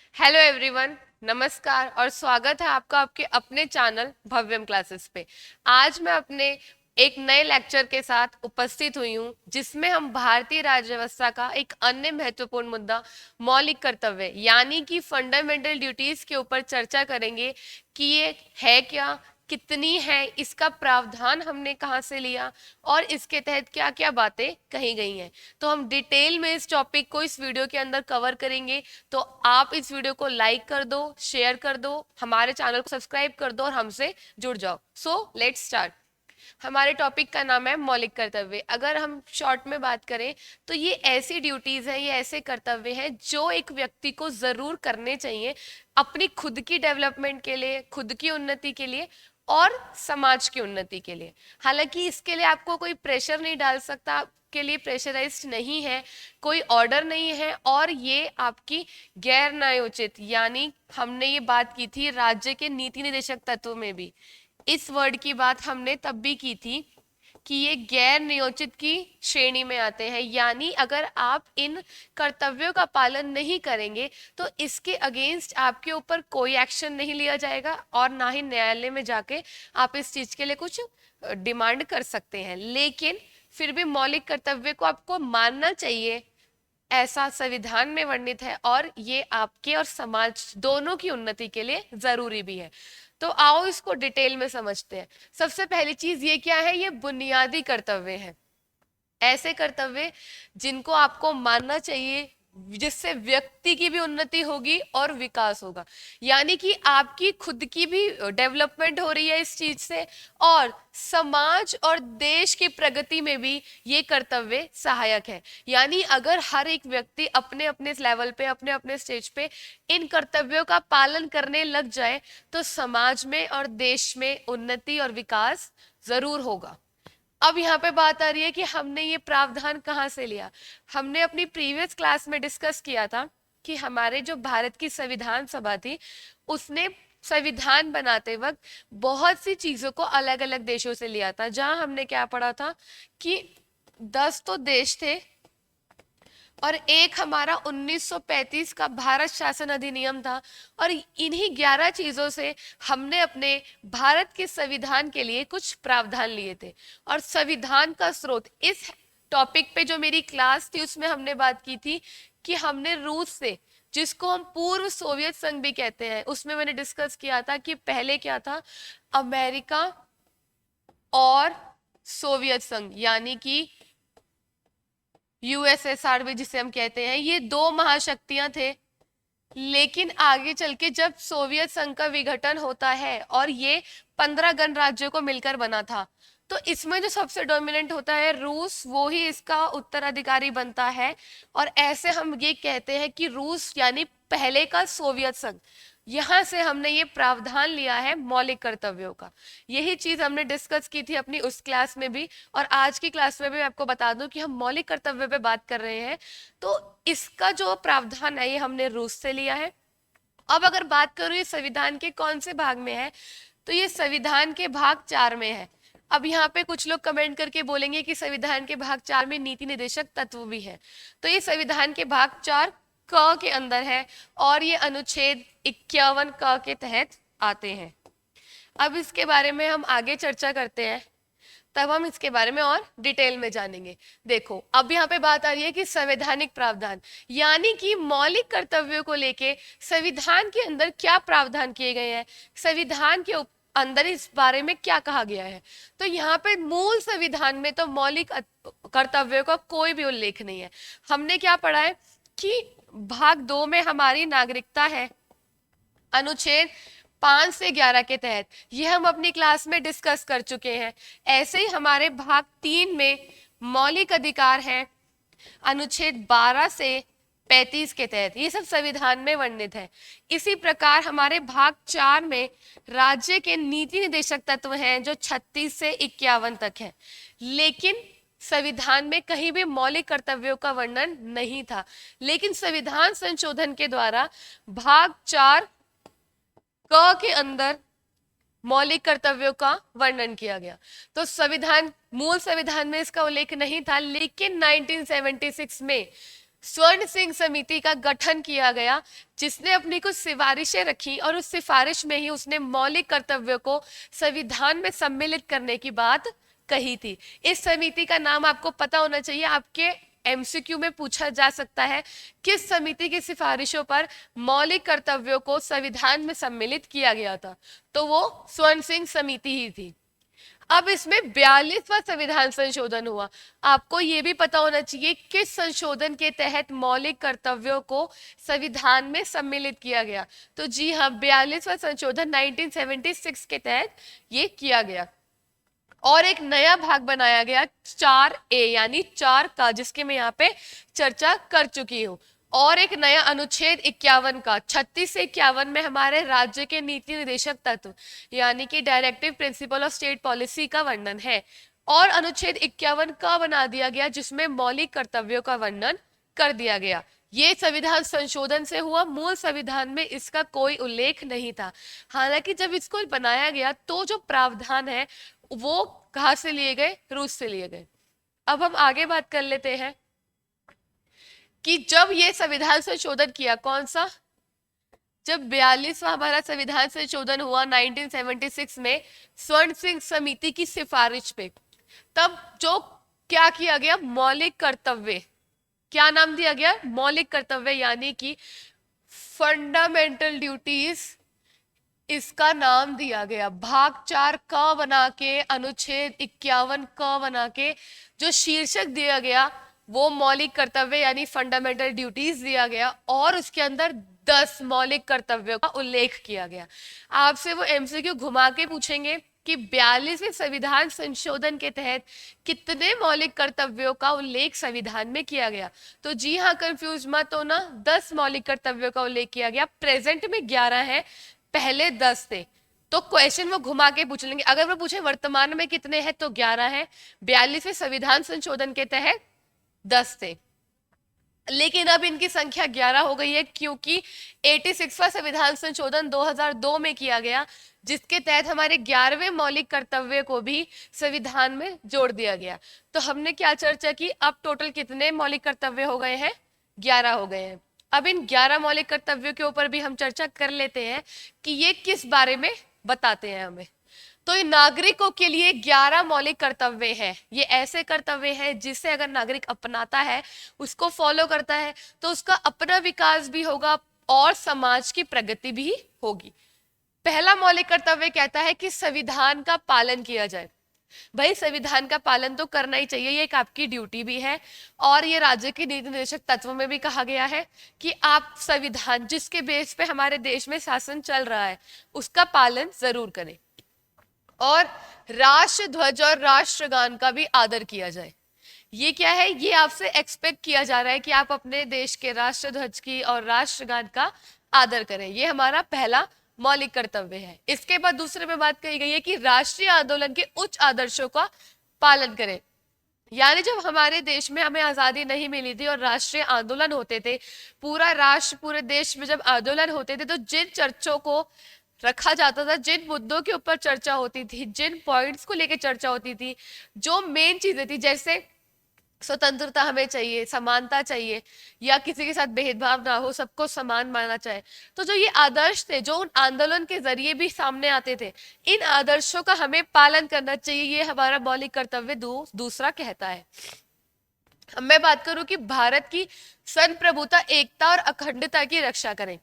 Hello everyone, नमस्कार और स्वागत है आपका आपके अपने चैनल भव्यम क्लासेस पे। आज मैं अपने एक नए लेक्चर के साथ उपस्थित हुई हूँ जिसमें हम भारतीय राज्य व्यवस्था का एक अन्य महत्वपूर्ण मुद्दा मौलिक कर्तव्य यानी कि फंडामेंटल ड्यूटीज के ऊपर चर्चा करेंगे कि ये है क्या, कितनी है, इसका प्रावधान हमने कहाँ से लिया और इसके तहत क्या क्या बातें कही गई हैं। तो हम डिटेल में इस टॉपिक को इस वीडियो के अंदर कवर करेंगे। तो आप इस वीडियो को लाइक कर दो, शेयर कर दो, हमारे चैनल को सब्सक्राइब कर दो और हमसे जुड़ जाओ। So let's start. हमारे टॉपिक का नाम है मौलिक कर्तव्य। अगर हम शॉर्ट में बात करें तो ये ऐसी ड्यूटीज हैं, ये ऐसे कर्तव्य हैं जो एक व्यक्ति को जरूर करने चाहिए अपनी खुद की डेवलपमेंट के लिए, खुद की उन्नति के लिए और समाज की उन्नति के लिए। हालांकि इसके लिए आपको कोई प्रेशर नहीं डाल सकता, के लिए प्रेशराइज्ड नहीं है, कोई ऑर्डर नहीं है और ये आपकी गैर न्यायोचित, यानी हमने ये बात की थी राज्य के नीति निदेशक तत्व में भी, इस वर्ड की बात हमने तब भी की थी कि ये गैर नियोजित की श्रेणी में आते हैं। यानी अगर आप इन कर्तव्यों का पालन नहीं करेंगे तो इसके अगेंस्ट आपके ऊपर कोई एक्शन नहीं लिया जाएगा और ना ही न्यायालय में जाके आप इस चीज के लिए कुछ डिमांड कर सकते हैं। लेकिन फिर भी मौलिक कर्तव्य को आपको मानना चाहिए, ऐसा संविधान में वर्णित है और ये आपके और समाज दोनों की उन्नति के लिए जरूरी भी है। तो आओ इसको डिटेल में समझते हैं। सबसे पहली चीज ये क्या है, ये बुनियादी कर्तव्य है, ऐसे कर्तव्य जिनको आपको मानना चाहिए जिससे व्यक्ति की भी उन्नति होगी और विकास होगा। यानी कि आपकी खुद की भी डेवलपमेंट हो रही है इस चीज से और समाज और देश की प्रगति में भी ये कर्तव्य सहायक है। यानी अगर हर एक व्यक्ति अपने अपने लेवल पे, अपने अपने स्टेज पे इन कर्तव्यों का पालन करने लग जाए तो समाज में और देश में उन्नति और विकास जरूर होगा। अब यहाँ पे बात आ रही है कि हमने ये प्रावधान कहाँ से लिया। हमने अपनी प्रीवियस क्लास में डिस्कस किया था कि हमारे जो भारत की संविधान सभा थी उसने संविधान बनाते वक्त बहुत सी चीजों को अलग अलग देशों से लिया था। जहां हमने क्या पढ़ा था कि 10 तो देश थे और एक हमारा 1935 का भारत शासन अधिनियम था और इन्हीं 11 चीजों से हमने अपने भारत के संविधान के लिए कुछ प्रावधान लिए थे। और संविधान का स्रोत, इस टॉपिक पे जो मेरी क्लास थी उसमें हमने बात की थी कि हमने रूस से, जिसको हम पूर्व सोवियत संघ भी कहते हैं, उसमें मैंने डिस्कस किया था कि पहले क्या था, अमेरिका और सोवियत संघ यानी कि यूएसएसआर भी जिसे हम कहते हैं, ये दो महाशक्तियां थे। लेकिन आगे चल के जब सोवियत संघ का विघटन होता है और ये 15 गणराज्यों को मिलकर बना था, तो इसमें जो सबसे डोमिनेंट होता है रूस, वो ही इसका उत्तराधिकारी बनता है। और ऐसे हम ये कहते हैं कि रूस यानी पहले का सोवियत संघ, यहां से हमने ये प्रावधान लिया है मौलिक कर्तव्यों का। यही चीज हमने डिस्कस की थी अपनी उस क्लास में भी और आज की क्लास में भी। मैं आपको बता दूं कि हम मौलिक कर्तव्य पे बात कर रहे हैं, तो इसका जो प्रावधान है ये हमने रूस से लिया है। अब अगर बात करूं ये संविधान के कौन से भाग में है, तो ये संविधान के भाग 4 में है। अब यहाँ पे कुछ लोग कमेंट करके बोलेंगे कि संविधान के भाग 4 में नीति निदेशक तत्व भी है, तो ये संविधान के भाग 4 क के अंदर है और ये अनुच्छेद 51 क के तहत आते हैं। अब इसके बारे में हम आगे चर्चा करते हैं, तब हम इसके बारे में और डिटेल में जानेंगे। देखो अब यहाँ पे बात आ रही है कि संवैधानिक प्रावधान यानी कि मौलिक कर्तव्यों को लेके संविधान के अंदर क्या प्रावधान किए गए हैं, संविधान के अंदर इस बारे में क्या कहा गया है। तो यहाँ पे मूल संविधान में तो मौलिक कर्तव्यों का कोई भी उल्लेख नहीं है। हमने क्या पढ़ा है कि भाग 2 में हमारी नागरिकता है, अनुच्छेद 5 से 11 के तहत, ये हम अपनी क्लास में डिस्कस कर चुके हैं। ऐसे ही हमारे भाग 3 में मौलिक अधिकार है, अनुच्छेद 12 से 35 के तहत, ये सब संविधान में वर्णित है। इसी प्रकार हमारे भाग 4 में राज्य के नीति निदेशक तत्व हैं जो 36 से 51 तक है। लेकिन संविधान में कहीं भी मौलिक कर्तव्यों का वर्णन नहीं था, लेकिन संविधान संशोधन के द्वारा भाग 4 क के अंदर मौलिक कर्तव्यों का वर्णन किया गया। तो संविधान, मूल संविधान में इसका उल्लेख नहीं था, लेकिन 1976 में स्वर्ण सिंह समिति का गठन किया गया, जिसने अपनी कुछ सिफारिशें रखी और उस सिफारिश में ही उसने मौलिक कर्तव्यों को संविधान में सम्मिलित करने की बात कही थी। इस समिति का नाम आपको पता होना चाहिए, आपके एमसीक्यू में पूछा जा सकता है किस समिति की सिफारिशों पर मौलिक कर्तव्यों को संविधान में सम्मिलित किया गया था, तो वो स्वर्ण सिंह समिति ही थी। अब इसमें 42वां संविधान संशोधन हुआ। आपको ये भी पता होना चाहिए किस संशोधन के तहत मौलिक कर्तव्यों को संविधान में सम्मिलित किया गया। तो जी हाँ, 42वां संशोधन 1976 के तहत ये किया गया और एक नया भाग बनाया गया 4A यानी 4 का, जिसके मैं यहाँ पे चर्चा कर चुकी हूँ। और एक नया अनुच्छेद 51 का, 36 से 51 में हमारे राज्य के नीति निर्देशक तत्व यानी कि directive principle of state policy का वर्णन है। और अनुच्छेद 51 का बना दिया गया, जिसमें मौलिक कर्तव्यों का वर्णन कर दिया गया। ये संविधान संशोधन से हुआ, मूल संविधान में इसका कोई उल्लेख नहीं था। हालांकि जब इसको बनाया गया तो जो प्रावधान है वो कहाँ से लिए गए, रूस से लिए गए। अब हम आगे बात कर लेते हैं कि जब ये संविधान संशोधन किया, कौन सा, जब 42वां हमारा संविधान संशोधन हुआ 1976 में स्वर्ण सिंह समिति की सिफारिश पे, तब जो क्या किया गया, मौलिक कर्तव्य, क्या नाम दिया गया, मौलिक कर्तव्य यानी कि फंडामेंटल ड्यूटीज, इसका नाम दिया गया। भाग 4 का बना के, अनुच्छेद 51 का बना के जो शीर्षक दिया गया वो मौलिक कर्तव्य यानी फंडामेंटल ड्यूटीज दिया गया और उसके अंदर 10 मौलिक कर्तव्यों का उल्लेख किया गया। आपसे वो एमसीक्यू घुमा के पूछेंगे कि 42वें संविधान संशोधन के तहत कितने मौलिक कर्तव्यों का उल्लेख संविधान में किया गया। तो जी हाँ, कंफ्यूज मत होना, 10 मौलिक कर्तव्यों का उल्लेख किया गया। प्रेजेंट में 11 है, पहले 10 थे। तो क्वेश्चन वो घुमा के पूछ लेंगे। अगर वो पूछे वर्तमान में कितने हैं तो 11 है, 42वें संविधान संशोधन के तहत 10 थे, लेकिन अब इनकी संख्या 11 हो गई है क्योंकि 86वां संविधान संशोधन 2002 में किया गया, जिसके तहत हमारे 11वें मौलिक कर्तव्य को भी संविधान में जोड़ दिया गया। तो हमने क्या चर्चा की, अब टोटल कितने मौलिक कर्तव्य हो गए हैं, 11 हो गए हैं। अब इन 11 मौलिक कर्तव्यों के ऊपर भी हम चर्चा कर लेते हैं कि ये किस बारे में बताते हैं हमें। तो ये नागरिकों के लिए 11 मौलिक कर्तव्य हैं। ये ऐसे कर्तव्य हैं जिसे अगर नागरिक अपनाता है, उसको फॉलो करता है, तो उसका अपना विकास भी होगा और समाज की प्रगति भी होगी। पहला मौलिक कर्तव्य कहता है कि संविधान का पालन किया जाए। भाई संविधान का पालन तो करना ही चाहिए, ये एक आपकी ड्यूटी भी है और ये राज्य के नीति निर्देशक तत्वों में भी कहा गया है कि आप संविधान जिसके बेस पे हमारे देश में शासन चल रहा है उसका पालन जरूर करें और राष्ट्र ध्वज और राष्ट्रगान का भी आदर किया जाए। ये क्या है, ये आपसे एक्सपेक्ट किया जा रहा है कि आप अपने देश के राष्ट्र ध्वज की और राष्ट्रगान का आदर करें। ये हमारा पहला मौलिक कर्तव्य है। इसके बाद दूसरे में बात कही गई है कि राष्ट्रीय आंदोलन के उच्च आदर्शों का पालन करें। यानी जब हमारे देश में हमें आजादी नहीं मिली थी और राष्ट्रीय आंदोलन होते थे, पूरा राष्ट्र पूरे देश में जब आंदोलन होते थे, तो जिन चर्चों को रखा जाता था, जिन मुद्दों के ऊपर चर्चा होती थी, जिन पॉइंट्स को लेकर चर्चा होती थी, जो मेन चीजें थी, जैसे स्वतंत्रता हमें चाहिए, समानता चाहिए, या किसी के साथ भेदभाव ना हो, सबको समान माना जाए, तो जो ये आदर्श थे जो उन आंदोलन के जरिए भी सामने आते थे, इन आदर्शों का हमें पालन करना चाहिए। ये हमारा मौलिक कर्तव्य दूसरा कहता है। अब मैं बात करूं कि भारत की संप्रभुता, एकता और अखंडता की रक्षा करें।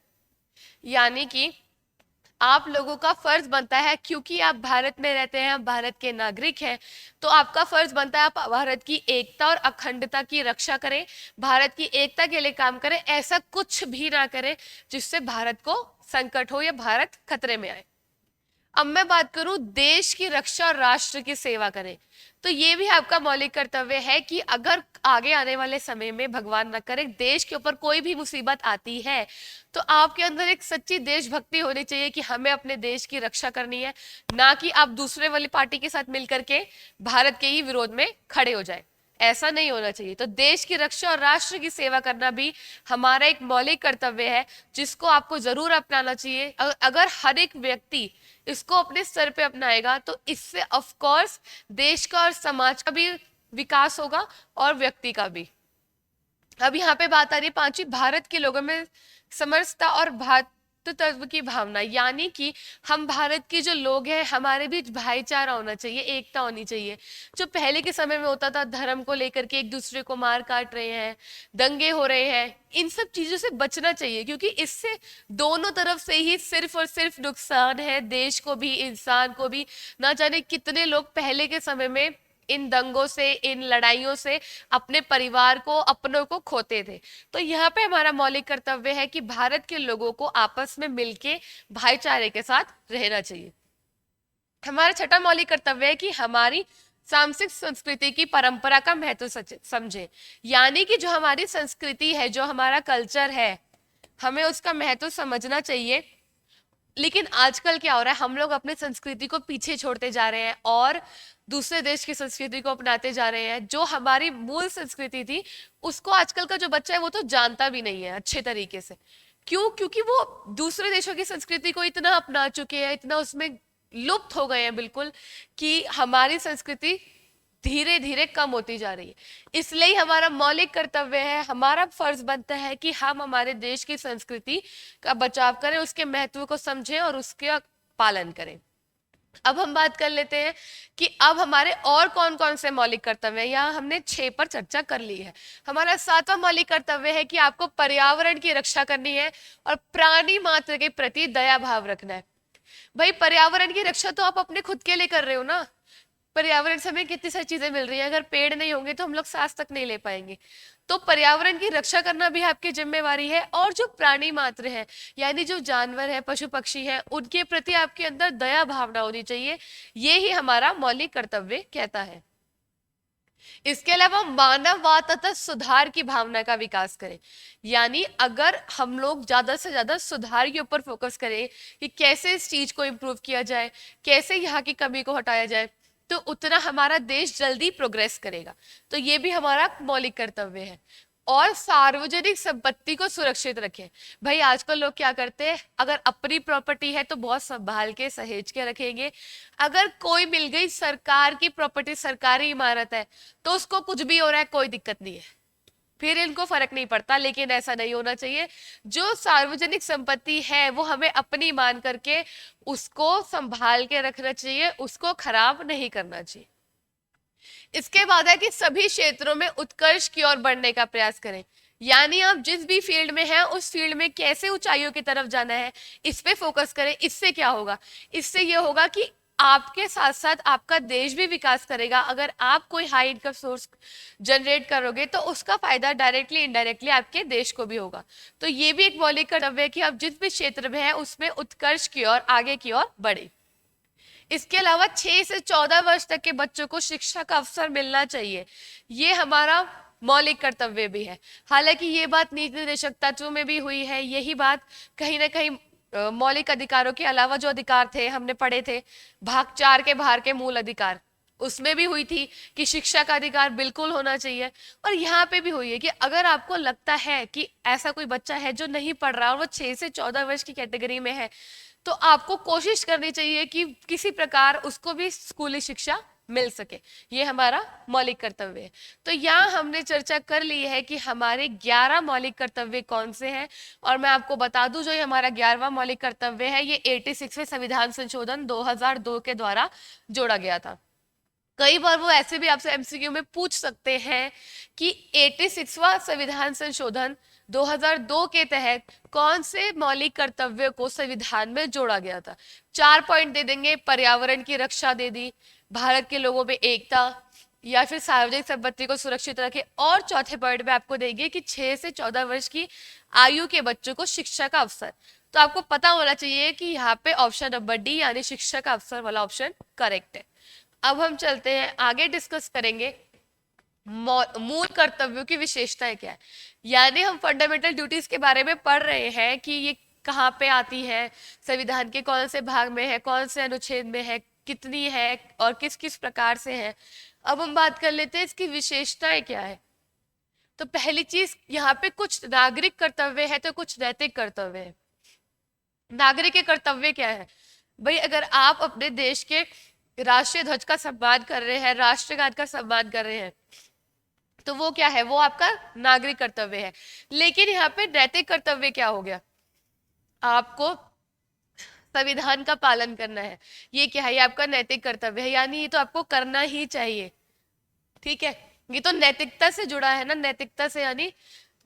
यानी कि आप लोगों का फर्ज बनता है, क्योंकि आप भारत में रहते हैं, आप भारत के नागरिक हैं, तो आपका फर्ज बनता है आप भारत की एकता और अखंडता की रक्षा करें, भारत की एकता के लिए काम करें, ऐसा कुछ भी ना करें जिससे भारत को संकट हो या भारत खतरे में आए। अब मैं बात करूं देश की रक्षा और राष्ट्र की सेवा करें, तो ये भी आपका मौलिक कर्तव्य है कि अगर आगे आने वाले समय में भगवान न करे देश के ऊपर कोई भी मुसीबत आती है, तो आपके अंदर एक सच्ची देशभक्ति होनी चाहिए कि हमें अपने देश की रक्षा करनी है, ना कि आप दूसरे वाली पार्टी के साथ मिलकर के भारत के ही विरोध में खड़े हो जाए। ऐसा नहीं होना चाहिए। तो देश की रक्षा और राष्ट्र की सेवा करना भी हमारा एक मौलिक कर्तव्य है, जिसको आपको जरूर अपनाना चाहिए। अगर हर एक व्यक्ति इसको अपने स्तर पे अपनाएगा तो इससे ऑफ कोर्स देश का और समाज का भी विकास होगा और व्यक्ति का भी। अब यहाँ पे बात आ रही है पांचवी, भारत के लोगों में समरसता और भ्रातृत्व की भावना, यानी कि हम भारत के जो लोग हैं हमारे बीच भाईचारा होना चाहिए, एकता होनी चाहिए। जो पहले के समय में होता था धर्म को लेकर के एक दूसरे को मार काट रहे हैं, दंगे हो रहे हैं, इन सब चीजों से बचना चाहिए, क्योंकि इससे दोनों तरफ से ही सिर्फ और सिर्फ नुकसान है, देश को भी इंसान को भी। ना जाने कितने लोग पहले के समय में इन दंगों से, इन लड़ाइयों से अपने परिवार को, अपनों को खोते थे। तो यहाँ पे हमारा मौलिक कर्तव्य है कि भारत के लोगों को आपस में मिलके भाईचारे के साथ रहना चाहिए। हमारा छठा मौलिक कर्तव्य है कि हमारी सांस्कृतिक संस्कृति की परंपरा का महत्व समझे, यानी कि जो हमारी संस्कृति है, जो हमारा कल्चर है, हमें उसका महत्व समझना चाहिए। लेकिन आजकल क्या हो रहा है, हम लोग अपने संस्कृति को पीछे छोड़ते जा रहे हैं और दूसरे देश की संस्कृति को अपनाते जा रहे हैं। जो हमारी मूल संस्कृति थी उसको आजकल का जो बच्चा है वो तो जानता भी नहीं है अच्छे तरीके से। क्यों? क्योंकि वो दूसरे देशों की संस्कृति को इतना अपना चुके हैं, इतना उसमें लुप्त हो गए हैं बिल्कुल, कि हमारी संस्कृति धीरे धीरे कम होती जा रही है। इसलिए हमारा मौलिक कर्तव्य है, हमारा फर्ज बनता है कि हम हमारे देश की संस्कृति का बचाव करें, उसके महत्व को समझें और उसका पालन करें। अब हम बात कर लेते हैं कि अब हमारे और कौन कौन से मौलिक कर्तव्य हैं। यहाँ हमने 6 पर चर्चा कर ली है। हमारा 7वां मौलिक कर्तव्य है कि आपको पर्यावरण की रक्षा करनी है और प्राणी मात्र के प्रति दया भाव रखना है। भाई पर्यावरण की रक्षा तो आप अपने खुद के लिए कर रहे हो ना। पर्यावरण से हमें कितनी सारी चीजें मिल रही हैं, अगर पेड़ नहीं होंगे तो हम लोग सांस तक नहीं ले पाएंगे। तो पर्यावरण की रक्षा करना भी आपकी जिम्मेवारी है। और जो प्राणी मात्र है, यानी जो जानवर है, पशु पक्षी है, उनके प्रति आपके अंदर दया भावना होनी चाहिए। ये ही हमारा मौलिक कर्तव्य कहता है। इसके अलावा मानववाद तथा सुधार की भावना का विकास करें, यानी अगर हम लोग ज्यादा से ज्यादा सुधार के ऊपर फोकस करें कि कैसे इस चीज को इम्प्रूव किया जाए, कैसे यहाँ की कमी को हटाया जाए, तो उतना हमारा देश जल्दी प्रोग्रेस करेगा। तो ये भी हमारा मौलिक कर्तव्य है। और सार्वजनिक संपत्ति को सुरक्षित रखें। भाई आजकल लोग क्या करते हैं, अगर अपनी प्रॉपर्टी है तो बहुत संभाल के सहेज के रखेंगे। अगर कोई मिल गई सरकार की प्रॉपर्टी, सरकारी इमारत है, तो उसको कुछ भी हो रहा है कोई दिक्कत नहीं है, फिर इनको फर्क नहीं पड़ता। लेकिन ऐसा नहीं होना चाहिए। जो सार्वजनिक संपत्ति है वो हमें अपनी मान करके उसको संभाल के रखना चाहिए, उसको खराब नहीं करना चाहिए। इसके बाद है कि सभी क्षेत्रों में उत्कर्ष की ओर बढ़ने का प्रयास करें, यानी आप जिस भी फील्ड में हैं उस फील्ड में कैसे ऊंचाइयों की तरफ जाना है, इस पे फोकस करें। इससे क्या होगा, इससे ये होगा कि आपके साथ साथ आपका देश भी विकास करेगा। अगर आप कोई हाई इनकम सोर्स जनरेट करोगे तो उसका फायदा डायरेक्टली इनडायरेक्टली आपके देश को भी होगा। तो ये भी एक मौलिक कर्तव्य है कि आप जिस भी क्षेत्र में हैं उसमें उत्कर्ष की ओर, आगे की ओर बढ़े। इसके अलावा 6 से 14 वर्ष तक के बच्चों को शिक्षा का अवसर मिलना चाहिए, ये हमारा मौलिक कर्तव्य भी है। हालांकि ये बात नीति निर्देशक तत्व में भी हुई है। यही बात कहीं ना कहीं मौलिक अधिकारों के अलावा जो अधिकार थे हमने पढ़े थे, भाग 4 के बाहर के मूल अधिकार, उसमें भी हुई थी कि शिक्षा का अधिकार बिल्कुल होना चाहिए। और यहाँ पे भी हुई है कि अगर आपको लगता है कि ऐसा कोई बच्चा है जो नहीं पढ़ रहा और वो 6 से 14 वर्ष की कैटेगरी में है, तो आपको कोशिश करनी चाहिए कि किसी प्रकार उसको भी स्कूली शिक्षा मिल सके। ये हमारा मौलिक कर्तव्य है। तो यहाँ हमने चर्चा कर ली है कि हमारे 11 मौलिक कर्तव्य कौन से हैं। और मैं आपको बता दूं, जो ये हमारा 11वां मौलिक कर्तव्य है ये 86वें संविधान संशोधन 2002 के द्वारा जोड़ा गया था। कई बार वो ऐसे भी आपसे एमसीक्यू में पूछ सकते हैं कि 86वां संविधान संशोधन 2002 के तहत कौन से मौलिक कर्तव्य को संविधान में जोड़ा गया था। 4 पॉइंट दे देंगे, पर्यावरण की रक्षा दे दी, भारत के लोगों में एकता, या फिर सार्वजनिक संपत्ति को सुरक्षित रखे, और चौथे पॉइंट में आपको देंगे कि 6 से 14 वर्ष की आयु के बच्चों को शिक्षा का अवसर। तो आपको पता होना चाहिए कि यहाँ पे ऑप्शन नंबर डी यानी शिक्षा का अवसर वाला ऑप्शन करेक्ट है। अब हम चलते हैं आगे, डिस्कस करेंगे मूल कर्तव्यों की विशेषताएं क्या है। यानी हम फंडामेंटल ड्यूटीज के बारे में पढ़ रहे हैं कि ये कहाँ पे आती है, संविधान के कौन से भाग में है, कौन से अनुच्छेद में है, कितनी है और किस किस प्रकार से है। अब हम बात कर लेते हैं इसकी विशेषताएं क्या है। तो पहली चीज, यहाँ पे कुछ नागरिक कर्तव्य है तो कुछ नैतिक कर्तव्य है। नागरिक के कर्तव्य क्या है भाई, अगर आप अपने देश के राष्ट्रीय ध्वज का सम्मान कर रहे हैं, राष्ट्रगान का सम्मान कर रहे हैं, तो वो क्या है, वो आपका नागरिक कर्तव्य है। लेकिन यहाँ पे नैतिक कर्तव्य क्या हो गया, आपको संविधान का पालन करना है। ये क्या है, ये आपका नैतिक कर्तव्य है, यानी ये तो आपको करना ही चाहिए। ठीक है, ये तो नैतिकता से जुड़ा है ना, नैतिकता से, यानी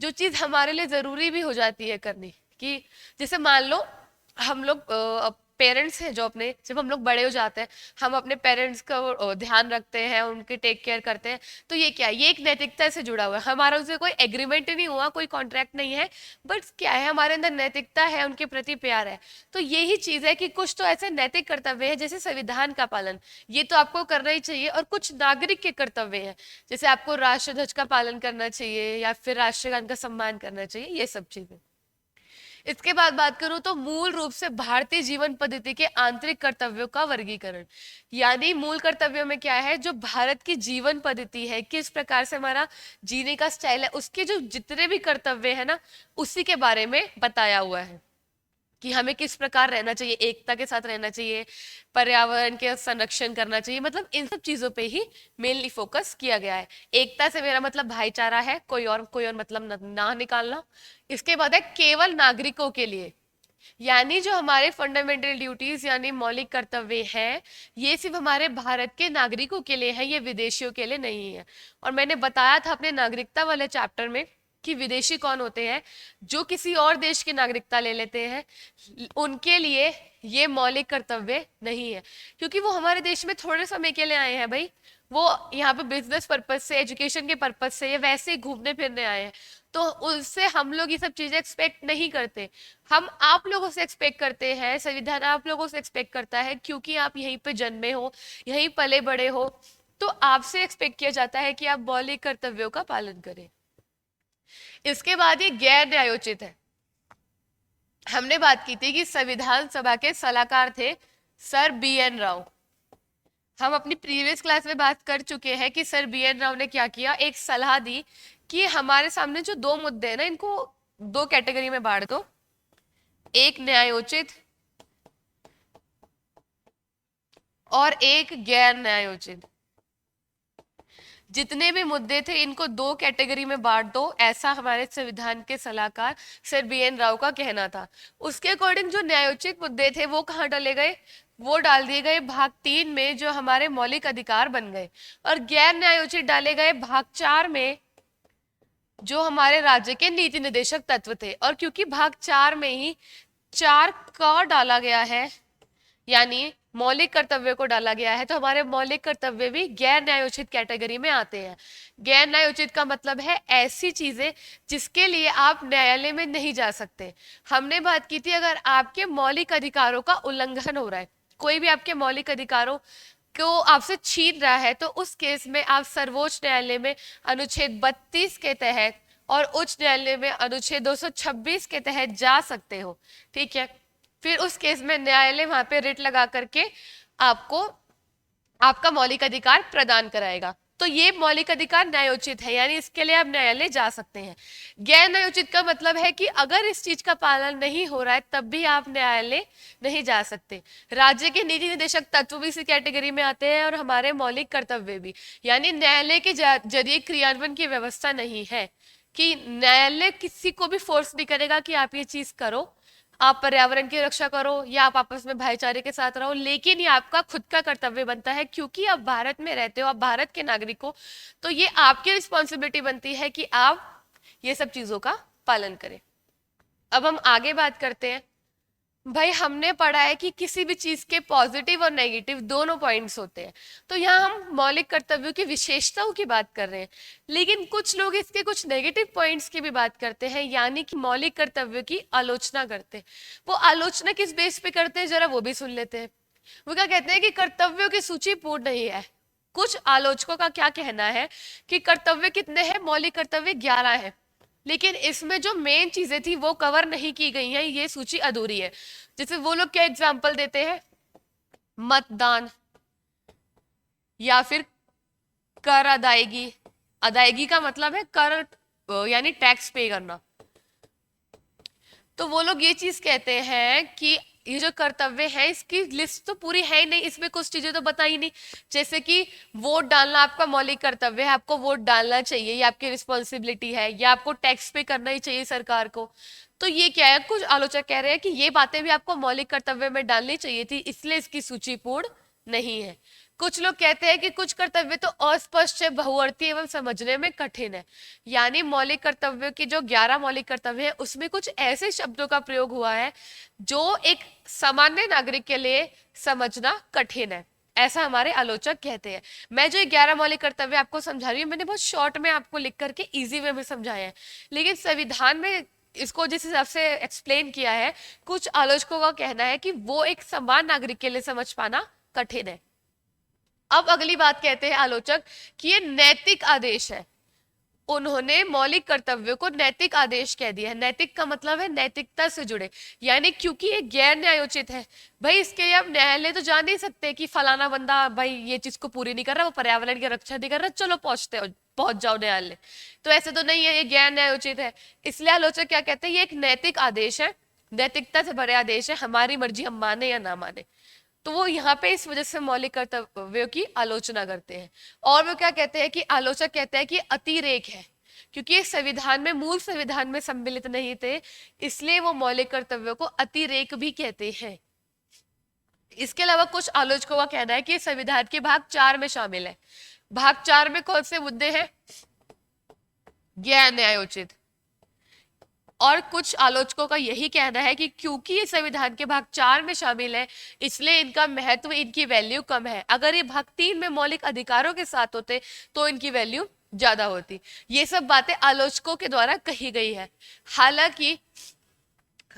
जो चीज हमारे लिए जरूरी भी हो जाती है करनी, कि जैसे मान लो हम लोग पेरेंट्स हैं जो अपने, जब हम लोग बड़े हो जाते हैं हम अपने पेरेंट्स का ध्यान रखते हैं, उनके टेक केयर करते हैं, तो ये क्या है, ये एक नैतिकता से जुड़ा हुआ है। हमारा उनसे कोई एग्रीमेंट नहीं हुआ, कोई कॉन्ट्रैक्ट नहीं है, बट क्या है, हमारे अंदर नैतिकता है, उनके प्रति प्यार है। तो यही चीज है कि कुछ तो ऐसे नैतिक कर्तव्य है, जैसे संविधान का पालन, ये तो आपको करना ही चाहिए। और कुछ नागरिक के कर्तव्य है, जैसे आपको राष्ट्र ध्वज का पालन करना चाहिए या फिर राष्ट्रगान का सम्मान करना चाहिए, ये सब चीजें। इसके बाद बात करूं तो मूल रूप से भारतीय जीवन पद्धति के आंतरिक कर्तव्यों का वर्गीकरण, यानी मूल कर्तव्यों में क्या है, जो भारत की जीवन पद्धति है, किस प्रकार से हमारा जीने का स्टाइल है, उसके जो जितने भी कर्तव्य है ना, उसी के बारे में बताया हुआ है कि हमें किस प्रकार रहना चाहिए, एकता के साथ रहना चाहिए, पर्यावरण के संरक्षण करना चाहिए, मतलब इन सब चीजों पे ही मेनली फोकस किया गया है। एकता से मेरा मतलब भाईचारा है, कोई और मतलब ना निकालना। इसके बाद है केवल नागरिकों के लिए, यानी जो हमारे फंडामेंटल ड्यूटीज यानी मौलिक कर्तव्य हैं, ये सिर्फ हमारे भारत के नागरिकों के लिए है, ये विदेशियों के लिए नहीं है। और मैंने बताया था अपने नागरिकता वाले चैप्टर में कि विदेशी कौन होते हैं, जो किसी और देश की नागरिकता ले लेते हैं, उनके लिए ये मौलिक कर्तव्य नहीं है, क्योंकि वो हमारे देश में थोड़े समय के लिए आए हैं भाई, वो यहाँ पे बिजनेस पर्पज से, एजुकेशन के पर्पज से, या वैसे ही घूमने फिरने आए हैं। तो उससे हम लोग ये सब चीजें एक्सपेक्ट नहीं करते, हम आप लोगों से एक्सपेक्ट करते हैं, संविधान आप लोगों से एक्सपेक्ट करता है, क्योंकि आप यहीं पे जन्मे हो, यहीं पले बड़े हो, तो आपसे एक्सपेक्ट किया जाता है कि आप मौलिक कर्तव्यों का पालन करें। इसके बाद ये गैर न्यायोचित है। हमने बात की थी कि संविधान सभा के सलाहकार थे सर बी एन राव। हम अपनी प्रीवियस क्लास में बात कर चुके हैं कि सर बी एन राव ने क्या किया, एक सलाह दी कि हमारे सामने जो दो मुद्दे हैं ना, इनको दो कैटेगरी में बांट दो, एक न्यायोचित और एक गैर न्यायोचित। जितने भी मुद्दे थे इनको दो कैटेगरी में बांट दो, ऐसा हमारे संविधान के सलाहकार सर बी एन राव का कहना था। उसके अकॉर्डिंग जो न्यायोचित मुद्दे थे वो कहाँ डाले गए, वो डाल दिए गए भाग 3 में, जो हमारे मौलिक अधिकार बन गए, और गैर न्यायोचित डाले गए भाग 4 में, जो हमारे राज्य के नीति निर्देशक तत्व थे। और क्योंकि भाग 4 में ही 4 का डाला गया है, यानी मौलिक कर्तव्य को डाला गया है, तो हमारे मौलिक कर्तव्य भी गैर न्यायोचित कैटेगरी में आते हैं। गैर न्यायोचित का मतलब है ऐसी चीजें जिसके लिए आप न्यायालय में नहीं जा सकते। हमने बात की थी अगर आपके मौलिक अधिकारों का उल्लंघन हो रहा है, कोई भी आपके मौलिक अधिकारों को आपसे छीन रहा है, तो उस केस में आप सर्वोच्च न्यायालय में अनुच्छेद 32 के तहत और उच्च न्यायालय में अनुच्छेद 226 के तहत जा सकते हो। ठीक है, फिर उस केस में न्यायालय वहां पे रिट लगा करके आपको आपका मौलिक अधिकार प्रदान कराएगा। तो ये मौलिक अधिकार न्यायोचित है, यानी इसके लिए आप न्यायालय जा सकते हैं। गैर न्यायोचित का मतलब है कि अगर इस चीज का पालन नहीं हो रहा है तब भी आप न्यायालय नहीं जा सकते। राज्य के नीति निर्देशक तत्व भी इसी कैटेगरी में आते हैं और हमारे मौलिक कर्तव्य भी, यानी न्यायालय के जरिए क्रियान्वयन की व्यवस्था नहीं है, कि न्यायालय किसी को भी फोर्स नहीं करेगा कि आप ये चीज करो, आप पर्यावरण की रक्षा करो या आप आपस में भाईचारे के साथ रहो, लेकिन ये आपका खुद का कर्तव्य बनता है, क्योंकि आप भारत में रहते हो, आप भारत के नागरिक हो, तो ये आपकी रिस्पॉन्सिबिलिटी बनती है कि आप ये सब चीजों का पालन करें। अब हम आगे बात करते हैं। भाई हमने पढ़ा है कि किसी भी चीज के पॉजिटिव और नेगेटिव दोनों पॉइंट्स होते हैं, तो यहाँ हम मौलिक कर्तव्यों की विशेषताओं की बात कर रहे हैं, लेकिन कुछ लोग इसके कुछ नेगेटिव पॉइंट्स की भी बात करते हैं, यानी कि मौलिक कर्तव्यों की आलोचना करते हैं। वो आलोचना किस बेस पे करते हैं, जरा वो भी सुन लेते हैं। वो क्या कहते हैं कि कर्तव्यों की सूची पूर्ण नहीं है। कुछ आलोचकों का क्या कहना है कि कर्तव्य कितने हैं, मौलिक कर्तव्य 11 है, लेकिन इसमें जो मेन चीजें थी वो कवर नहीं की गई हैं, ये सूची अधूरी है। जैसे वो लोग क्या एग्जाम्पल देते हैं, मतदान, या फिर कर अदायगी। अदायगी का मतलब है कर, यानी टैक्स पे करना। तो वो लोग ये चीज कहते हैं कि ये जो कर्तव्य है इसकी लिस्ट तो पूरी है ही नहीं, इसमें कुछ चीजें तो बताई नहीं। जैसे कि वोट डालना आपका मौलिक कर्तव्य है, आपको वोट डालना चाहिए, ये आपकी रिस्पॉन्सिबिलिटी है, या आपको टैक्स पे करना ही चाहिए सरकार को। तो ये क्या है, कुछ आलोचक कह रहे हैं कि ये बातें भी आपको मौलिक कर्तव्य में डालनी चाहिए थी, इसलिए इसकी सूची पूर्ण नहीं है। कुछ लोग कहते हैं कि कुछ कर्तव्य तो अस्पष्ट है, बहुअर्थी एवं समझने में कठिन है। यानी मौलिक कर्तव्य की जो 11 मौलिक कर्तव्य है उसमें कुछ ऐसे शब्दों का प्रयोग हुआ है जो एक सामान्य नागरिक के लिए समझना कठिन है, ऐसा हमारे आलोचक कहते हैं। मैं जो 11 मौलिक कर्तव्य आपको समझा रही हूँ, मैंने बहुत शॉर्ट में आपको लिख करके इजी वे में समझाया है, लेकिन संविधान में इसको जिस हिसाब से एक्सप्लेन किया है, कुछ आलोचकों का कहना है कि वो एक समान नागरिक के लिए समझ पाना कठिन है। अब अगली बात कहते हैं आलोचक कि ये नैतिक आदेश है। उन्होंने मौलिक कर्तव्यों को नैतिक आदेश कह दिया है। नैतिक का मतलब है नैतिकता से जुड़े, यानी क्योंकि ये गैर न्यायोचित है, भाई इसके लिए आप न्यायालय तो जा नहीं सकते कि फलाना बंदा भाई ये चीज को पूरी नहीं कर रहा, वो पर्यावरण की रक्षा नहीं कर रहा, चलो पहुंच जाओ न्यायालय। तो ऐसे तो नहीं है, ये गैर न्यायोचित है। इसलिए आलोचक क्या कहते हैं, ये एक नैतिक आदेश है, नैतिकता से भरे आदेश है, हमारी मर्जी हम माने या ना माने। तो वो यहाँ पे इस वजह से मौलिक कर्तव्यों की आलोचना करते हैं। और वो क्या कहते हैं कि आलोचक कहते हैं कि अतिरेक है, क्योंकि ये संविधान में, मूल संविधान में सम्मिलित नहीं थे, इसलिए वो मौलिक कर्तव्यों को अतिरेक भी कहते हैं। इसके अलावा कुछ आलोचकों का कहना है कि संविधान के भाग 4 में शामिल है। भाग 4 में कौन से मुद्दे हैं, गैर न्यायोचित। और कुछ आलोचकों का यही कहना है कि क्योंकि ये संविधान के भाग 4 में शामिल है, इसलिए इनका महत्व, इनकी वैल्यू कम है। अगर ये भाग 3 में मौलिक अधिकारों के साथ होते तो इनकी वैल्यू ज्यादा होती। ये सब बातें आलोचकों के द्वारा कही गई है। हालांकि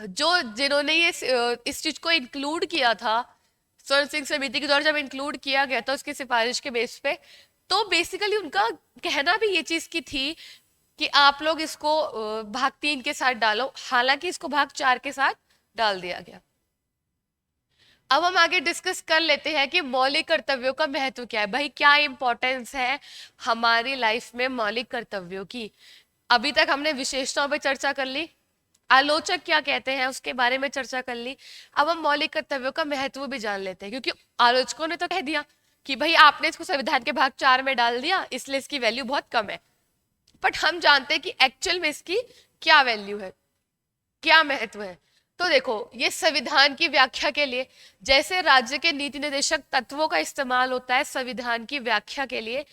जिन्होंने ये इस चीज को इंक्लूड किया था, स्वर्ण सिंह समिति के द्वारा जब इंक्लूड किया गया था उसकी सिफारिश के बेस पे, तो बेसिकली उनका कहना भी ये चीज की थी कि आप लोग इसको भाग 3 के साथ डालो, हालांकि इसको भाग 4 के साथ डाल दिया गया। अब हम आगे डिस्कस कर लेते हैं कि मौलिक कर्तव्यों का महत्व क्या है। भाई क्या इंपॉर्टेंस है हमारी लाइफ में मौलिक कर्तव्यों की। अभी तक हमने विशेषताओं पर चर्चा कर ली, आलोचक क्या कहते हैं उसके बारे में चर्चा कर ली। अब हम मौलिक कर्तव्यों का महत्व भी जान लेते हैं, क्योंकि आलोचकों ने तो कह दिया कि भाई आपने इसको संविधान के भाग 4 में डाल दिया, इसलिए इसकी वैल्यू बहुत कम है। बट हम जानते हैं कि एक्चुअल में इसकी क्या वैल्यू है, क्या महत्व है। तो देखो, ये संविधान की व्याख्या के लिए, जैसे राज्य के नीति निर्देशक तत्वों का इस्तेमाल होता है संविधान की व्याख्या के लिए,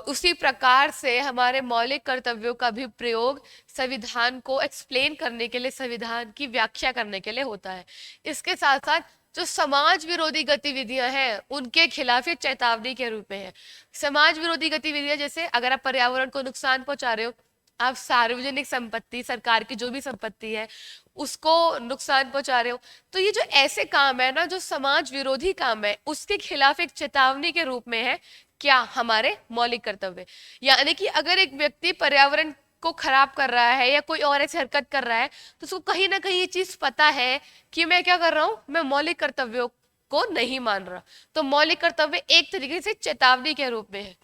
उसी प्रकार से हमारे मौलिक कर्तव्यों का भी प्रयोग संविधान को एक्सप्लेन करने के लिए, संविधान की व्याख्या करने के लिए होता है। इसके साथ साथ जो समाज विरोधी गतिविधियां हैं उनके खिलाफ ये चेतावनी के रूप में है। समाज विरोधी गतिविधियां जैसे अगर आप पर्यावरण को नुकसान पहुंचा रहे हो, आप सार्वजनिक संपत्ति, सरकार की जो भी संपत्ति है उसको नुकसान पहुंचा रहे हो, तो ये जो ऐसे काम है ना, जो समाज विरोधी काम है, उसके खिलाफ एक चेतावनी के रूप में है क्या, हमारे मौलिक कर्तव्य। यानी कि अगर एक व्यक्ति पर्यावरण को खराब कर रहा है या कोई और ऐसी हरकत कर रहा है, तो उसको कहीं ना कहीं ये चीज पता है कि मैं क्या कर रहा हूं, मैं मौलिक कर्तव्यों को नहीं मान रहा। तो मौलिक कर्तव्य एक तरीके से चेतावनी के रूप में है।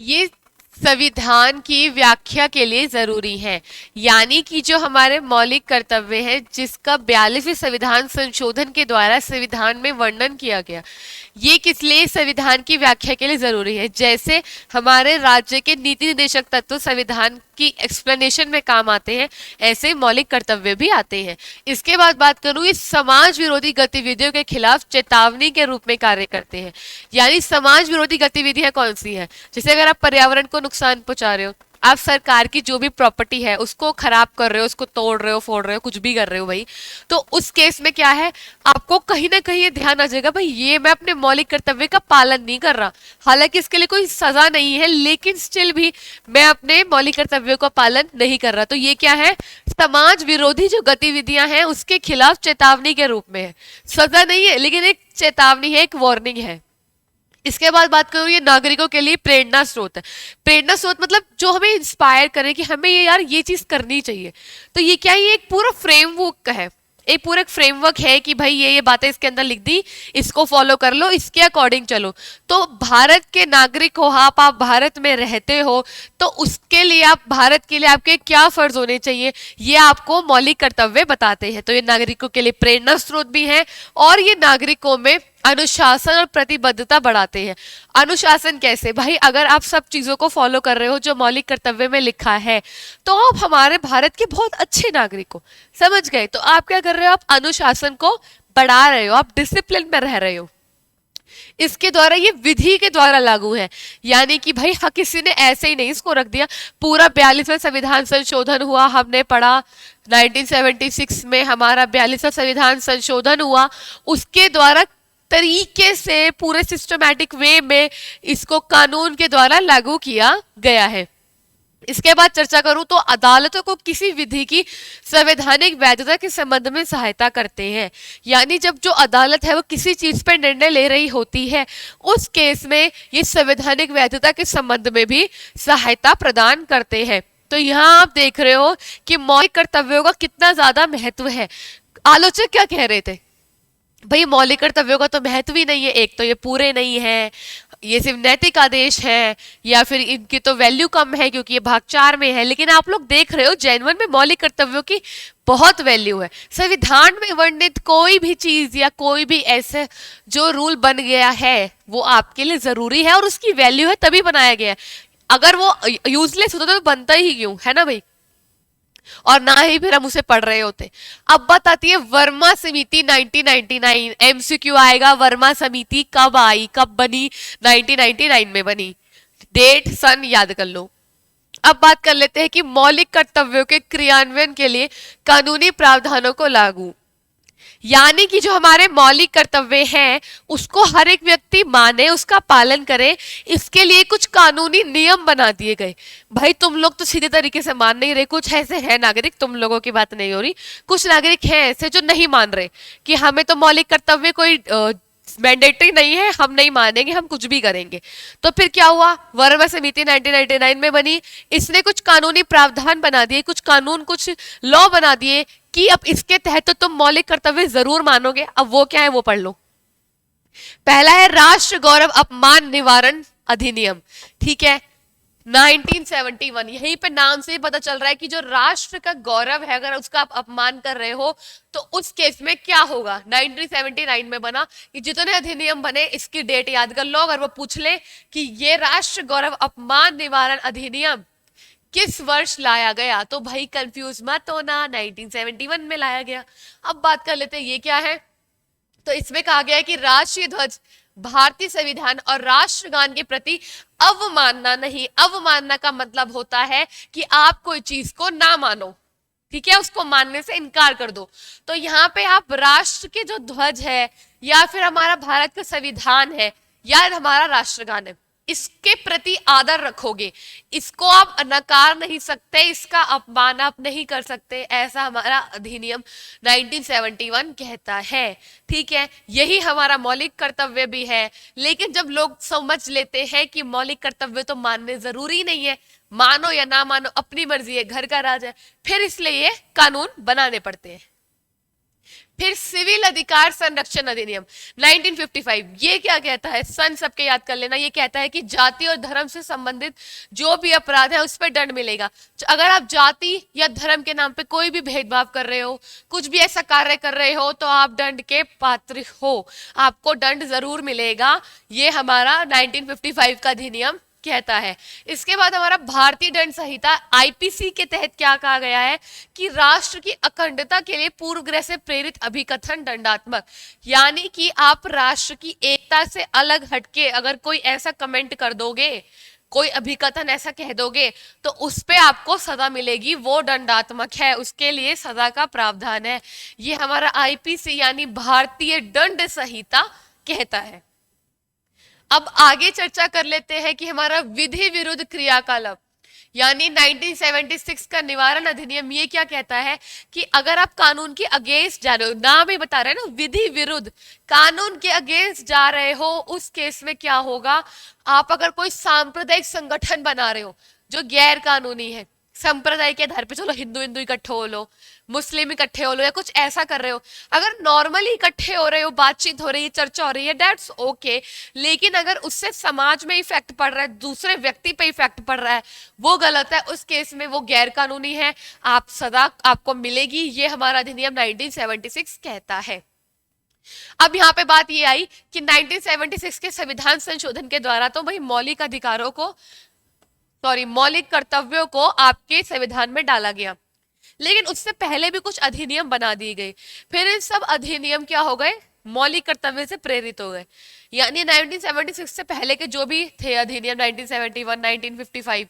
ये संविधान की व्याख्या के लिए जरूरी है, यानी कि जो हमारे मौलिक कर्तव्य हैं जिसका 42वें संविधान संशोधन के द्वारा संविधान में वर्णन किया गया, ये किस लिए संविधान की व्याख्या के लिए जरूरी है। जैसे हमारे राज्य के नीति निर्देशक तत्व संविधान की एक्सप्लेनेशन में काम आते हैं, ऐसे मौलिक कर्तव्य भी आते हैं। इसके बाद बात करूं, ये समाज विरोधी गतिविधियों के खिलाफ चेतावनी के रूप में कार्य करते हैं। यानी समाज विरोधी गतिविधियां कौन सी है, जैसे अगर आप पर्यावरण को नुकसान पहुंचा रहे हो, आप सरकार की जो भी प्रॉपर्टी है उसको खराब कर रहे हो, उसको तोड़ रहे हो, फोड़ रहे हो, कुछ भी कर रहे हो भाई, तो उस केस में क्या है, आपको कहीं ना कहीं ये ध्यान आ जाएगा भाई ये मैं अपने मौलिक कर्तव्य का पालन नहीं कर रहा। हालांकि इसके लिए कोई सजा नहीं है, लेकिन स्टिल भी मैं अपने मौलिक कर्तव्यों का पालन नहीं कर रहा। तो ये क्या है, समाज विरोधी जो गतिविधियां हैं उसके खिलाफ चेतावनी के रूप में है। सजा नहीं है, लेकिन एक चेतावनी है, एक वार्निंग है। इसके बाद बात करूँ, ये नागरिकों के लिए प्रेरणा स्रोत है। प्रेरणा स्रोत मतलब जो हमें इंस्पायर करे कि हमें ये यार ये चीज करनी चाहिए। तो ये क्या है, ये एक पूरा फ्रेमवर्क है, एक पूरा फ्रेमवर्क है कि भाई ये बातें इसके अंदर लिख दी, इसको फॉलो कर लो, इसके अकॉर्डिंग चलो। तो भारत के नागरिक हो आप भारत में रहते हो, तो उसके लिए आप भारत के लिए आपके क्या फर्ज होने चाहिए ये आपको मौलिक कर्तव्य बताते हैं। तो ये नागरिकों के लिए प्रेरणा स्रोत भी है और ये नागरिकों में अनुशासन और प्रतिबद्धता बढ़ाते हैं। अनुशासन कैसे भाई, अगर आप सब चीजों को फॉलो कर रहे हो जो मौलिक कर्तव्य में लिखा है तो आप हमारे भारत के बहुत अच्छे नागरिक हो, समझ गए। तो आप क्या कर रहे हो, आप अनुशासन को बढ़ा रहे हो, आप डिसिप्लिन में रह रहे हो। इसके द्वारा ये विधि के द्वारा लागू है, यानी कि भाई हाँ किसी ने ऐसे ही नहीं इसको रख दिया। पूरा 42वां संविधान संशोधन हुआ, हमने पढ़ा 1976 में हमारा 42वां संविधान संशोधन हुआ, उसके द्वारा तरीके से पूरे सिस्टमैटिक वे में इसको कानून के द्वारा लागू किया गया है। इसके बाद चर्चा करूं तो अदालतों को किसी विधि की संवैधानिक वैधता के संबंध में सहायता करते हैं, यानी जब जो अदालत है वो किसी चीज पर निर्णय ले रही होती है उस केस में ये संवैधानिक वैधता के संबंध में भी सहायता प्रदान करते हैं। तो यहाँ आप देख रहे हो कि मौलिक कर्तव्यों का कितना ज्यादा महत्व है। आलोचक क्या कह रहे थे, भाई मौलिक कर्तव्यों का तो महत्व ही नहीं है, एक तो ये पूरे नहीं है, ये सिर्फ नैतिक आदेश है, या फिर इनकी तो वैल्यू कम है क्योंकि ये भाग 4 में है। लेकिन आप लोग देख रहे हो जैनवन में मौलिक कर्तव्यों की बहुत वैल्यू है। संविधान में वर्णित कोई भी चीज या कोई भी ऐसे जो रूल बन गया है वो आपके लिए जरूरी है और उसकी वैल्यू है तभी बनाया गया है। अगर वो यूजलेस होता तो बनता ही क्यों, है ना भाई, और ना ही फिर हम उसे पढ़ रहे होते। अब बात आती है वर्मा समिति 1999, एमसीक्यू आएगा, वर्मा समिति कब आई, कब बनी, 1999 में बनी, डेट सन याद कर लो। अब बात कर लेते हैं कि मौलिक कर्तव्यों के क्रियान्वयन के लिए कानूनी प्रावधानों को लागू, यानी कि जो हमारे मौलिक कर्तव्य हैं उसको हर एक व्यक्ति माने, उसका पालन करे, इसके लिए कुछ कानूनी नियम बना दिए गए। भाई तुम लोग तो सीधे तरीके से मान नहीं रहे, कुछ ऐसे हैं नागरिक, तुम लोगों की बात नहीं हो रही, कुछ नागरिक हैं ऐसे जो नहीं मान रहे कि हमें तो मौलिक कर्तव्य कोई मैंडेटरी नहीं है, हम नहीं मानेंगे, हम कुछ भी करेंगे। तो फिर क्या हुआ, वर्मा समिति 1999 में बनी, इसने कुछ कानूनी प्रावधान बना दिए, कुछ कानून, कुछ लॉ बना दिए कि अब इसके तहत तो तुम मौलिक कर्तव्य जरूर मानोगे। अब वो क्या है वो पढ़ लो। पहला है राष्ट्र गौरव अपमान निवारण अधिनियम, ठीक है, 1971। यहीं पे नाम से ही पता चल रहा है कि जो राष्ट्र का गौरव है अगर उसका आप अपमान कर रहे हो तो उस केस में क्या होगा। 1979 में बना। कि जितने अधिनियम बने इसकी डेट याद कर लो, अगर वो पूछ ले कि ये राष्ट्र गौरव अपमान निवारण अधिनियम किस वर्ष लाया गया तो भाई कंफ्यूज मत होना, 1971 में लाया गया। अब बात कर लेते हैं ये क्या है। तो इसमें कहा गया है कि राष्ट्रीय ध्वज, भारतीय संविधान और राष्ट्रगान के प्रति अवमानना नहीं। अवमानना का मतलब होता है कि आप कोई चीज को ना मानो, ठीक है, उसको मानने से इनकार कर दो। तो यहाँ पे आप राष्ट्र के जो ध्वज है या फिर हमारा भारत का संविधान है या हमारा राष्ट्रगान है, इसके प्रति आदर रखोगे, इसको आप नकार नहीं सकते, इसका अपमान आप नहीं कर सकते, ऐसा हमारा अधिनियम 1971 कहता है। ठीक है, यही हमारा मौलिक कर्तव्य भी है। लेकिन जब लोग समझ लेते हैं कि मौलिक कर्तव्य तो मानने जरूरी नहीं है, मानो या ना मानो अपनी मर्जी है, घर का राज है, फिर इसलिए ये कानून बनाने पड़ते हैं। फिर सिविल अधिकार संरक्षण अधिनियम 1955, ये क्या कहता है, सन सबके याद कर लेना। ये कहता है कि जाति और धर्म से संबंधित जो भी अपराध है उस पर दंड मिलेगा। अगर आप जाति या धर्म के नाम पे कोई भी भेदभाव कर रहे हो, कुछ भी ऐसा कार्य कर रहे हो, तो आप दंड के पात्र हो, आपको दंड जरूर मिलेगा। ये हमारा 1955 का अधिनियम कहता है। इसके बाद हमारा भारतीय दंड संहिता आईपीसी के तहत क्या कहा गया है कि राष्ट्र की अखंडता के लिए पूर्वग्रह से प्रेरित अभिकथन दंडात्मक, यानी कि आप राष्ट्र की एकता से अलग हटके अगर कोई ऐसा कमेंट कर दोगे, कोई अभिकथन ऐसा कह दोगे, तो उस पे आपको सजा मिलेगी, वो दंडात्मक है, उसके लिए सजा का प्रावधान है। ये हमारा आईपीसी यानी भारतीय दंड संहिता कहता है। अब आगे चर्चा कर लेते हैं कि हमारा विधि विरुद्ध क्रियाकलाप यानी 1976 का निवारण अधिनियम ये क्या कहता है कि अगर आप कानून के अगेंस्ट जा रहे हो, नाम ही बता रहे हैं ना, विधि विरुद्ध, कानून के अगेंस्ट जा रहे हो, उस केस में क्या होगा, आप अगर कोई सांप्रदायिक संगठन बना रहे हो जो गैर कानूनी है, संप्रदाय के आधार पे, चलो हिंदू हिंदू इकट्ठे हो लो, मुस्लिम इकट्ठे हो लो, या कुछ ऐसा कर रहे हो, अगर नॉर्मली इकट्ठे हो रहे हो, बातचीत हो रही है, चर्चा हो रही है, दैट्स ओके। लेकिन अगर उससे समाज में इफेक्ट पड़ रहा है, दूसरे व्यक्ति पे इफेक्ट पड़ रहा है, वो गलत है, उस केस में वो गैर कानूनी है, आप सजा आपको मिलेगी, ये हमारा अधिनियम 1976 कहता है। अब यहाँ पे बात ये आई कि 1976 के संविधान संशोधन के द्वारा तो भाई मौलिक अधिकारों को, सॉरी, मौलिक कर्तव्यों को आपके संविधान में डाला गया, लेकिन उससे पहले भी कुछ अधिनियम बना दिए गए। फिर इन सब अधिनियम क्या हो गए, मौलिक कर्तव्य से प्रेरित हो गए। यानी 1976 से पहले के जो भी थे अधिनियम, 1971, 1955,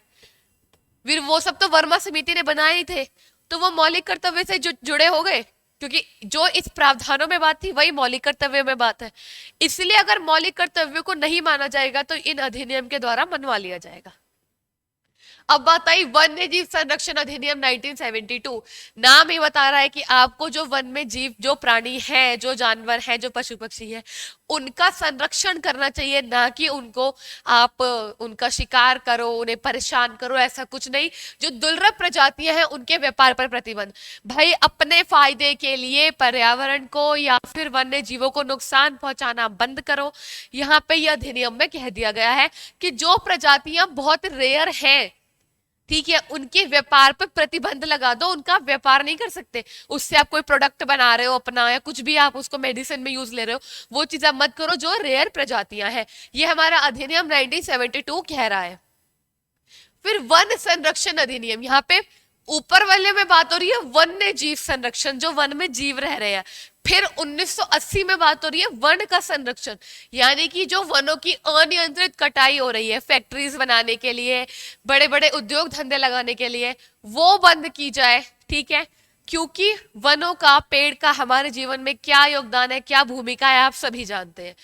फिर वो सब तो वर्मा समिति ने बनाए ही थे, तो वो मौलिक कर्तव्य से जुड़े हो गए, क्योंकि जो इस प्रावधानों में बात थी वही मौलिक कर्तव्य में बात है। इसलिए अगर मौलिक कर्तव्यों को नहीं माना जाएगा तो इन अधिनियम के द्वारा मनवा लिया जाएगा। अब बात आई वन्य जीव संरक्षण अधिनियम 1972। नाम ही बता रहा है कि आपको जो वन में जीव, जो प्राणी है, जो जानवर है, जो पशु पक्षी है, उनका संरक्षण करना चाहिए, ना कि उनको आप उनका शिकार करो, उन्हें परेशान करो, ऐसा कुछ नहीं। जो दुर्लभ प्रजातियां हैं उनके व्यापार पर प्रतिबंध। भाई अपने फायदे के लिए पर्यावरण को या फिर वन्य जीवों को नुकसान पहुंचाना बंद करो। यहाँ पे यह अधिनियम में कह दिया गया है कि जो प्रजातियां बहुत रेयर हैं, ठीक है, उनके व्यापार पर प्रतिबंध लगा दो, उनका व्यापार नहीं कर सकते। उससे आप कोई प्रोडक्ट बना रहे हो अपना, या कुछ भी आप उसको मेडिसिन में यूज ले रहे हो, वो चीज आप मत करो जो रेयर प्रजातियां हैं। ये हमारा अधिनियम 1972 कह रहा है। फिर वन संरक्षण अधिनियम, यहाँ पे ऊपर वाले में बात हो रही है वन्य जीव संरक्षण, जो वन में जीव रह रहे हैं। फिर 1980 में बात हो रही है वन का संरक्षण, यानी कि जो वनों की अनियंत्रित कटाई हो रही है फैक्ट्रीज बनाने के लिए, बड़े बड़े उद्योग धंधे लगाने के लिए, वो बंद की जाए। ठीक है, क्योंकि वनों का, पेड़ का हमारे जीवन में क्या योगदान है, क्या भूमिका है, आप सभी जानते हैं।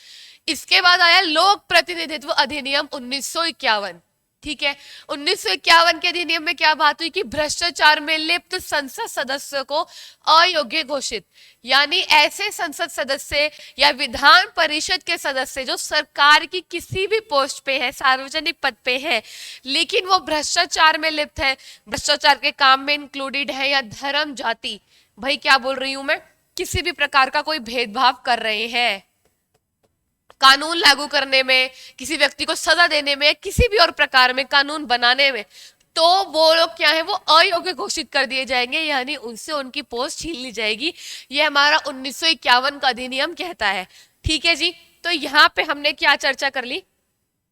इसके बाद आया लोक प्रतिनिधित्व अधिनियम 1951। ठीक है, 1951 के अधिनियम में क्या बात हुई कि भ्रष्टाचार में लिप्त संसद सदस्य को अयोग्य घोषित, यानी ऐसे संसद सदस्य या विधान परिषद के सदस्य जो सरकार की किसी भी पोस्ट पे है, सार्वजनिक पद पे है, लेकिन वो भ्रष्टाचार में लिप्त है, भ्रष्टाचार के काम में इंक्लूडेड है, या धर्म, जाति, भाई क्या बोल रही हूं मैं, किसी भी प्रकार का कोई भेदभाव कर रहे हैं, कानून लागू करने में, किसी व्यक्ति को सजा देने में, किसी भी और प्रकार में कानून बनाने में, तो वो लोग क्या है, वो अयोग्य घोषित कर दिए जाएंगे, यानी उनसे उनकी पोस्ट छीन ली जाएगी। ये हमारा 1951 का अधिनियम कहता है। ठीक है जी, तो यहाँ पे हमने क्या चर्चा कर ली,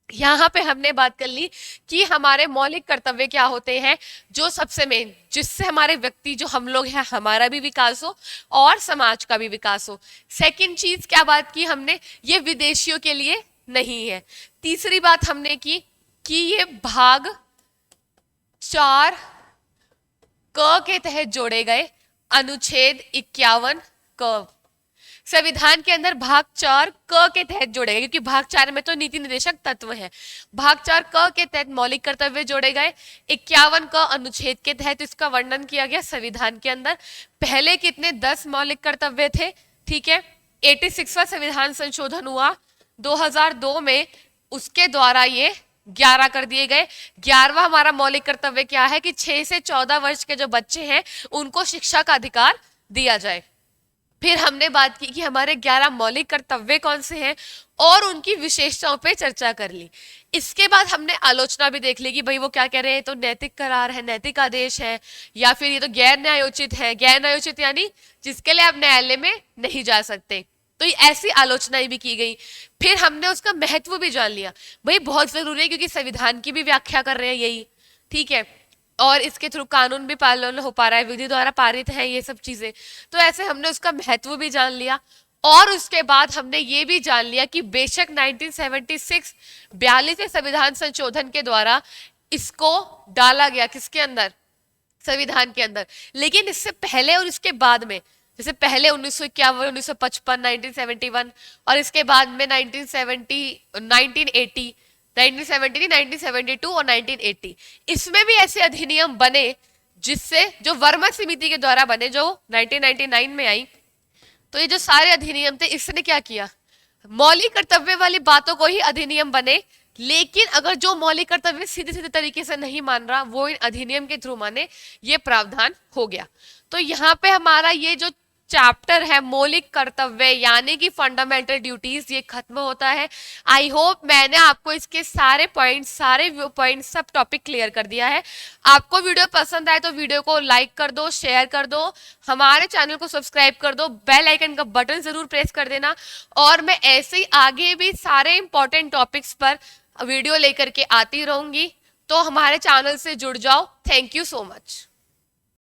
यहाँ पे हमने बात कर ली कि हमारे मौलिक कर्तव्य क्या होते हैं, जो सबसे मेन, जिससे हमारे व्यक्ति, जो हम लोग हैं, हमारा भी विकास हो और समाज का भी विकास हो। सेकंड चीज क्या बात की हमने, ये विदेशियों के लिए नहीं है। तीसरी बात हमने की कि ये भाग 4 क के तहत जोड़े गए अनुच्छेद 51 क संविधान के अंदर भाग 4 क के तहत जोड़े गए, क्योंकि भाग 4 में तो नीति निर्देशक तत्व है। भाग 4 क के तहत मौलिक कर्तव्य जोड़े गए। 51 क अनुच्छेद के तहत इसका वर्णन किया गया संविधान के अंदर। पहले कितने, 10 मौलिक कर्तव्य थे। ठीक है, 86वां संविधान संशोधन हुआ 2002 में, उसके द्वारा ये 11 कर दिए गए। 11वां हमारा मौलिक कर्तव्य क्या है कि 6 से 14 वर्ष के जो बच्चे हैं उनको शिक्षा का अधिकार दिया जाए। फिर हमने बात की कि हमारे 11 मौलिक कर्तव्य कौन से हैं और उनकी विशेषताओं पे चर्चा कर ली। इसके बाद हमने आलोचना भी देख ली कि भाई वो क्या कह रहे हैं, तो नैतिक करार है, नैतिक आदेश है, या फिर ये तो गैर न्यायोचित है। गैर न्यायोचित यानी जिसके लिए आप न्यायालय में नहीं जा सकते, तो ये ऐसी आलोचनाएं भी की गई। फिर हमने उसका महत्व भी जान लिया, भाई बहुत जरूरी है, क्योंकि संविधान की भी व्याख्या कर रहे हैं यही। ठीक है, और इसके थ्रू कानून भी पालन हो पा रहा है, विधि द्वारा पारित है ये सब चीजें, तो ऐसे हमने उसका महत्व भी जान लिया। और उसके बाद हमने ये भी जान लिया कि बेशक 1976 42वें संविधान संशोधन के द्वारा इसको डाला गया, किसके अंदर, संविधान के अंदर, लेकिन इससे पहले और इसके बाद में, जैसे पहले 1951, 1955, 1971 और इसके बाद में 1970, 1980, 1970, 1972 और 1980, इसमें भी ऐसे अधिनियम बने जिससे, जो वर्मा समिति के द्वारा बने, जो 1999 में आई। तो ये जो सारे अधिनियम थे, इसने क्या किया, मौलिक कर्तव्य वाली बातों को ही अधिनियम बने लेकिन अगर जो मौलिक कर्तव्य सीधे सीधे तरीके से नहीं मान रहा, वो इन अधिनियम के थ्रू माने, ये प्रावधान हो गया। तो यहाँ पे हमारा ये जो चैप्टर है मौलिक कर्तव्य यानी कि फंडामेंटल ड्यूटीज, ये खत्म होता है। आई होप मैंने आपको इसके सारे पॉइंट्स, सारे व्यू पॉइंट्स, सब टॉपिक क्लियर कर दिया है। आपको वीडियो पसंद आए तो वीडियो को लाइक कर दो, शेयर कर दो, हमारे चैनल को सब्सक्राइब कर दो, बेल आइकन का बटन जरूर प्रेस कर देना। और मैं ऐसे ही आगे भी सारे इंपॉर्टेंट टॉपिक्स पर वीडियो लेकर के आती रहूंगी, तो हमारे चैनल से जुड़ जाओ। Thank you so much.